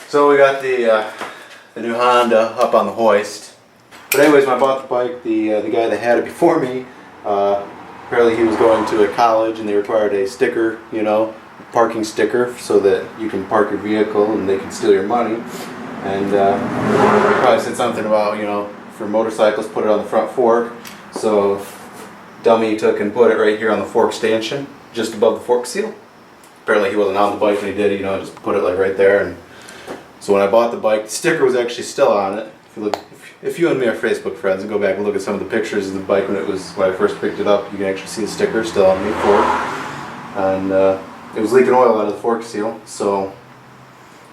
So we got the new Honda up on the hoist. But anyways, when I bought the bike, the guy that had it before me, apparently he was going to a college and they required a sticker, you know, parking sticker, so that you can park your vehicle and they can steal your money. And he probably said something about, you know, for motorcyclists, put it on the front fork. So dummy took and put it right here on the fork stanchion, just above the fork seal. Apparently he wasn't on the bike when he did it, you know, just put it like right there. And so when I bought the bike, the sticker was actually still on it. If you look, if you and me are Facebook friends and go back and look at some of the pictures of the bike when I first picked it up, you can actually see the sticker still on the fork. And it was leaking oil out of the fork seal, so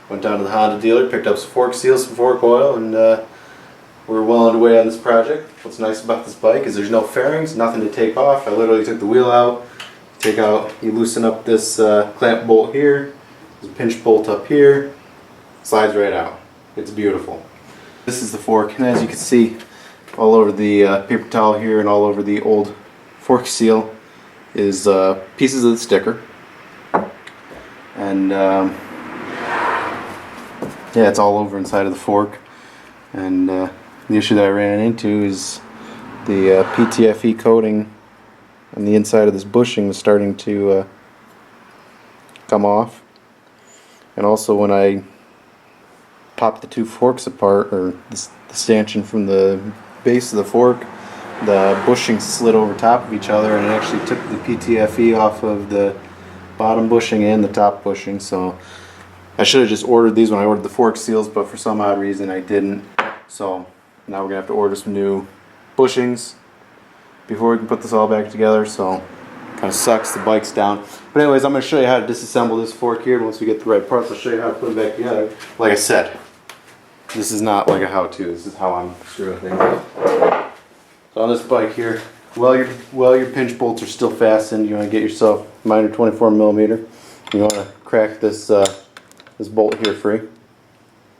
went down to the Honda dealer, picked up some fork seals, some fork oil, and we're well underway on this project. What's nice about this bike is there's no fairings, nothing to take off. I literally took the wheel out, you loosen up this clamp bolt here, there's a pinch bolt up here, slides right out. It's beautiful. This is the fork, and as you can see, all over the paper towel here and all over the old fork seal is pieces of the sticker. And yeah, it's all over inside of the fork. And the issue that I ran into is the PTFE coating on the inside of this bushing was starting to come off. And also when I popped the two forks apart, or the stanchion from the base of the fork, the bushings slid over top of each other, and it actually took the PTFE off of the bottom bushing and the top bushing. So I should have just ordered these when I ordered the fork seals, but for some odd reason I didn't. So now we're gonna have to order some new bushings before we can put this all back together. So kind of sucks, the bike's down. But anyways, I'm gonna show you how to disassemble this fork here. Once we get the right parts, I'll show you how to put it back together. Like I said, this is not like a how-to. This is how I'm screwing things up. So on this bike here, while your pinch bolts are still fastened, you want to get yourself a minor 24mm. You want to crack this this bolt here free.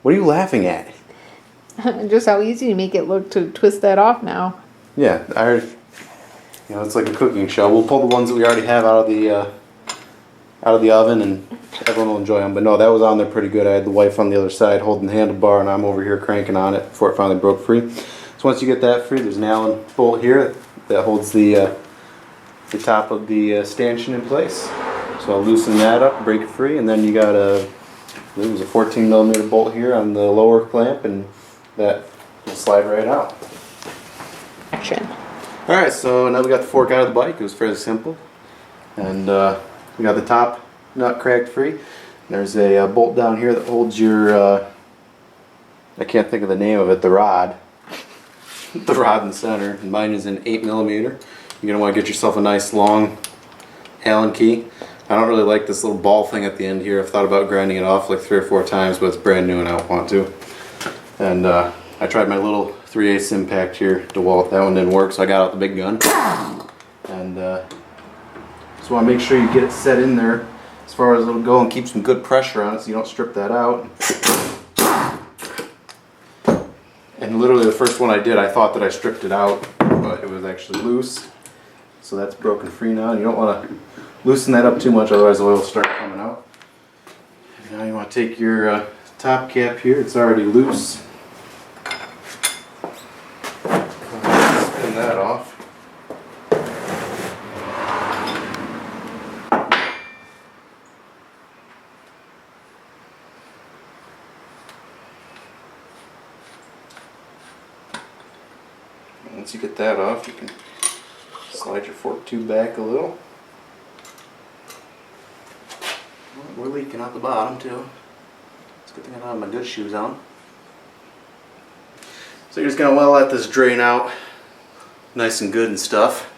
What are you laughing at? Just how easy you make it look to twist that off now. Yeah, you know, it's like a cooking show. We'll pull the ones that we already have out of the oven, and everyone will enjoy them. But no, that was on there pretty good. I had the wife on the other side holding the handlebar, and I'm over here cranking on it before it finally broke free. So once you get that free, there's an Allen bolt here that holds the top of the stanchion in place. So I'll loosen that up, break it free, and then you got I believe it was a 14mm bolt here on the lower clamp, and that will slide right out. Action. Alright, so now we got the fork out of the bike. It was fairly simple. And we got the top nut cracked free. There's a bolt down here that holds your, I can't think of the name of it, the rod. The rod in the center. And mine is an 8mm. You're going to want to get yourself a nice long Allen key. I don't really like this little ball thing at the end here. I've thought about grinding it off like 3 or 4 times, but it's brand new and I don't want to. And I tried my little 3/8 impact here. DeWalt, that one didn't work, so I got out the big gun. And just want to make sure you get it set in there as far as it'll go, and keep some good pressure on it so you don't strip that out. And literally the first one I did, I thought that I stripped it out, but it was actually loose. So that's broken free now. And you don't want to loosen that up too much, otherwise the oil will start coming out. And now you want to take your top cap here, it's already loose. Spin that off. Once you get that off, you can slide your fork tube back a little. We're leaking out the bottom too. It's a good thing I don't have my good shoes on. So you're just going to let this drain out nice and good and stuff.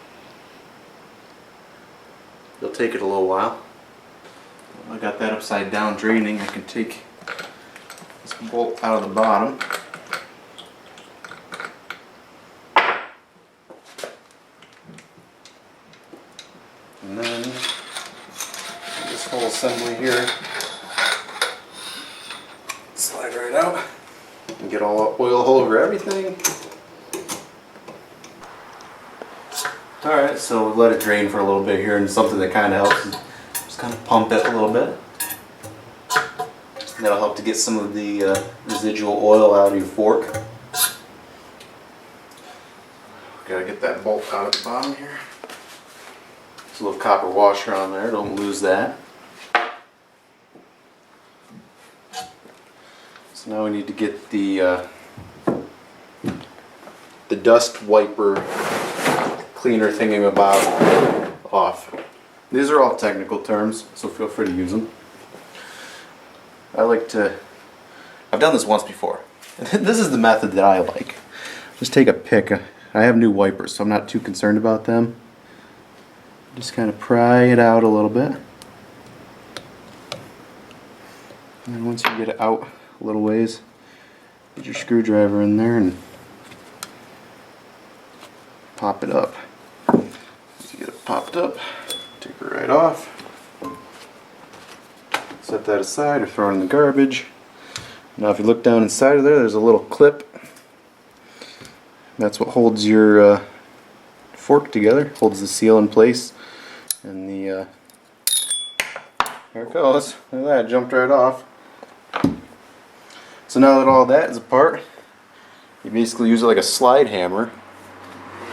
It'll take it a little while. I got that upside down draining. I can take this bolt out of the bottom. And then this whole assembly here, slide right out and get all oil all over everything. Alright, so let it drain for a little bit here, and something that kind of helps is just kind of pump it a little bit. That'll help to get some of the residual oil out of your fork. Gotta get that bolt out at the bottom here. There's a little copper washer on there, don't lose that. So now we need to get the dust wiper cleaner thingamabob off. These are all technical terms, so feel free to use them. I've done this once before. This is the method that I like. Just take a pick. I have new wipers, so I'm not too concerned about them. Just kind of pry it out a little bit. And then once you get it out a little ways, get your screwdriver in there and pop it up. Once you get it popped up, take it right off. Set that aside or throw it in the garbage. Now if you look down inside of there, there's a little clip. That's what holds your fork together, holds the seal in place. And there it goes. Look at that, it jumped right off. So now that all that is apart, you basically use it like a slide hammer.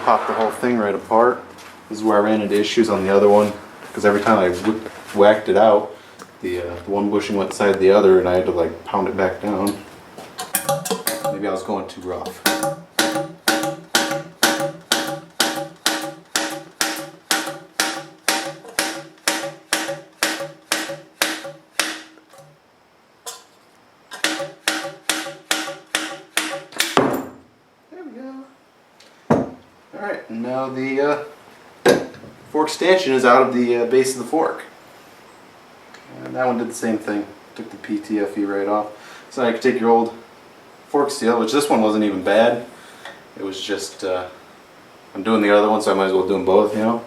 Pop the whole thing right apart. This is where I ran into issues on the other one, because every time I whacked it out, the one bushing went inside the other and I had to like pound it back down. Maybe I was going too rough. There we go. Alright, now the fork stanchion is out of the base of the fork. And that one did the same thing. Took the PTFE right off. So now you can take your old fork seal, which this one wasn't even bad. It was just, I'm doing the other one, so I might as well do them both, you know.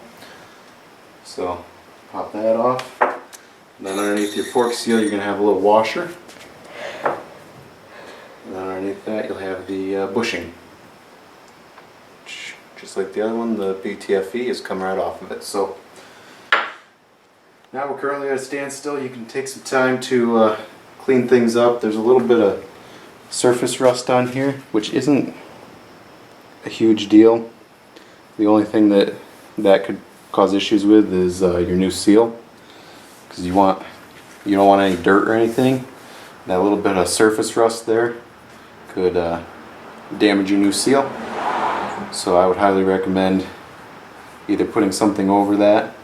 So, pop that off. And then underneath your fork seal, you're going to have a little washer. And then underneath that, you'll have the bushing. Just like the other one, the PTFE has come right off of it. So, now we're currently at a standstill. You can take some time to clean things up. There's a little bit of surface rust on here, which isn't a huge deal. The only thing that could cause issues with is your new seal, because you don't want any dirt or anything. That little bit of surface rust there could damage your new seal. So I would highly recommend either putting something over that.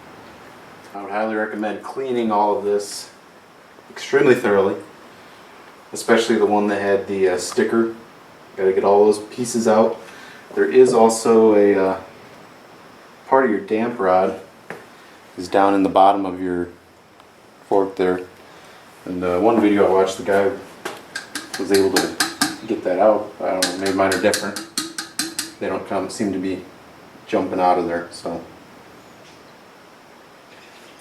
I would highly recommend cleaning all of this extremely thoroughly, especially the one that had the sticker. Got to get all those pieces out. There is also a part of your damp rod is down in the bottom of your fork there. And one video I watched, the guy was able to get that out. I don't know, maybe mine are different. They don't seem to be jumping out of there, so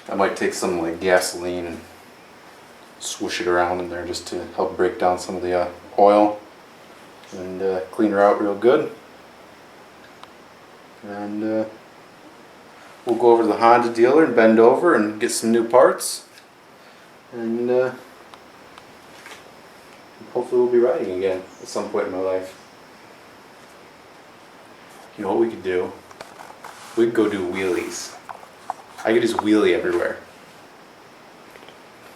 I might take some like gasoline and swoosh it around in there just to help break down some of the oil and clean her out real good. And we'll go over to the Honda dealer and bend over and get some new parts, and hopefully we'll be riding again at some point in my life. You know what we could do? We could go do wheelies. I could just wheelie everywhere.